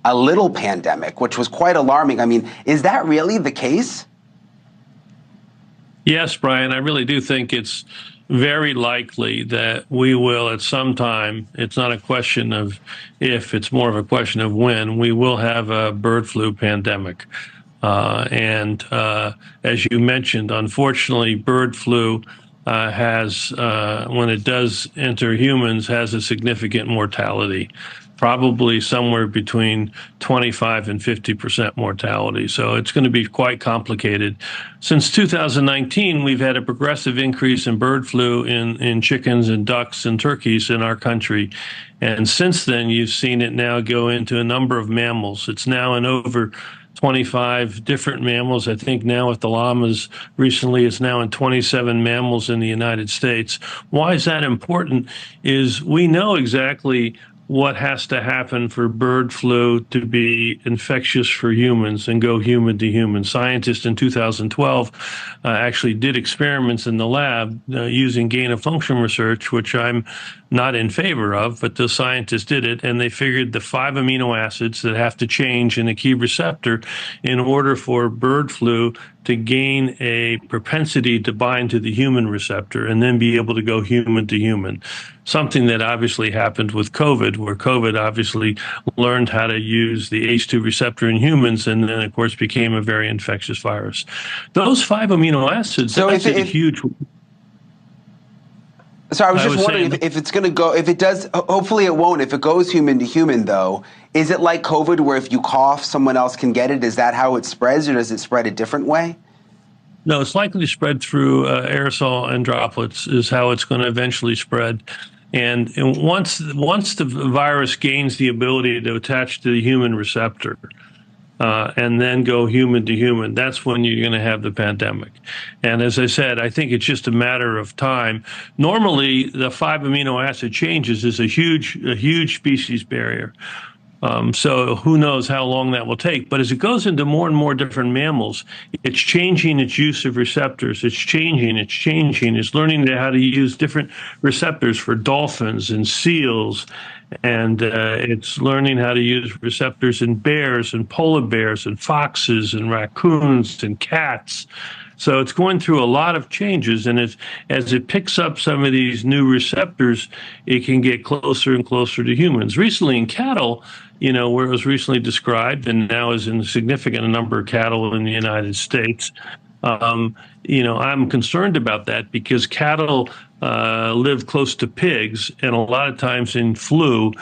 a little pandemic, which was quite alarming. I mean, is that really the case? Yes, Brian, I really do think it's very likely that we will at some time, it's not a question of if, it's more of a question of when, we will have a bird flu pandemic. As you mentioned, unfortunately, bird flu when it does enter humans, has a significant mortality, probably somewhere between 25 and 50% mortality. So it's going to be quite complicated. Since 2019, we've had a progressive increase in bird flu in chickens and ducks and turkeys in our country. And since then, you've seen it now go into a number of mammals. It's now in over 25 different mammals. I think now with the llamas recently, it's now in 27 mammals in the United States. Why is that important? Is we know exactly what has to happen for bird flu to be infectious for humans and go human to human. Scientists in 2012 actually did experiments in the lab using gain-of-function research, which I'm not in favor of, but the scientists did it, and they figured the 5 amino acids that have to change in a key receptor in order for bird flu to gain a propensity to bind to the human receptor and then be able to go human to human. Something that obviously happened with COVID, where COVID obviously learned how to use the ACE2 receptor in humans and then, of course, became a very infectious virus. Those 5 amino acids, So that's a huge... So I was just wondering if it's going to go, if it does, hopefully it won't. If it goes human to human, though, is it like COVID where if you cough, someone else can get it? Is that how it spreads, or does it spread a different way? No, it's likely to spread through aerosol and droplets is how it's going to eventually spread. And once the virus gains the ability to attach to the human receptor, and then go human to human, that's when you're going to have the pandemic. And as I said, I think it's just a matter of time. Normally, the 5 amino acid changes is a huge species barrier. So who knows how long that will take. But as it goes into more and more different mammals, it's changing its use of receptors. It's changing. It's learning how to use different receptors for dolphins and seals. And it's learning how to use receptors in bears and polar bears and foxes and raccoons and cats. So it's going through a lot of changes, and as it picks up some of these new receptors, it can get closer and closer to humans. Recently in cattle, where it was recently described and now is in a significant number of cattle in the United States, I'm concerned about that because cattle live close to pigs, and a lot of times in flu,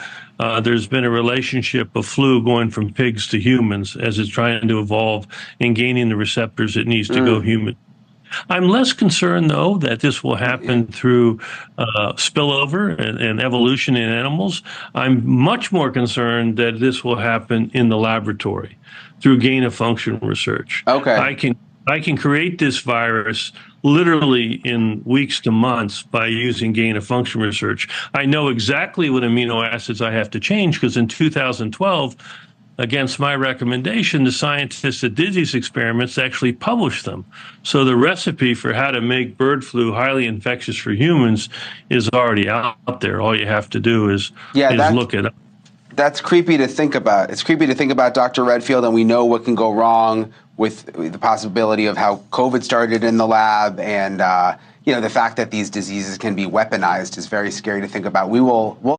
there's been a relationship of flu going from pigs to humans as it's trying to evolve and gaining the receptors it needs to go human. I'm less concerned, though, that this will happen through spillover and evolution in animals. I'm much more concerned that this will happen in the laboratory through gain-of-function research. Okay. I can create this virus literally in weeks to months by using gain-of-function research. I know exactly what amino acids I have to change because in 2012, against my recommendation, the scientists that did these experiments actually published them. So the recipe for how to make bird flu highly infectious for humans is already out there. All you have to do is look it up. That's creepy to think about. It's creepy to think about, Dr. Redfield, and we know what can go wrong with the possibility of how COVID started in the lab, and the fact that these diseases can be weaponized is very scary to think about. We'll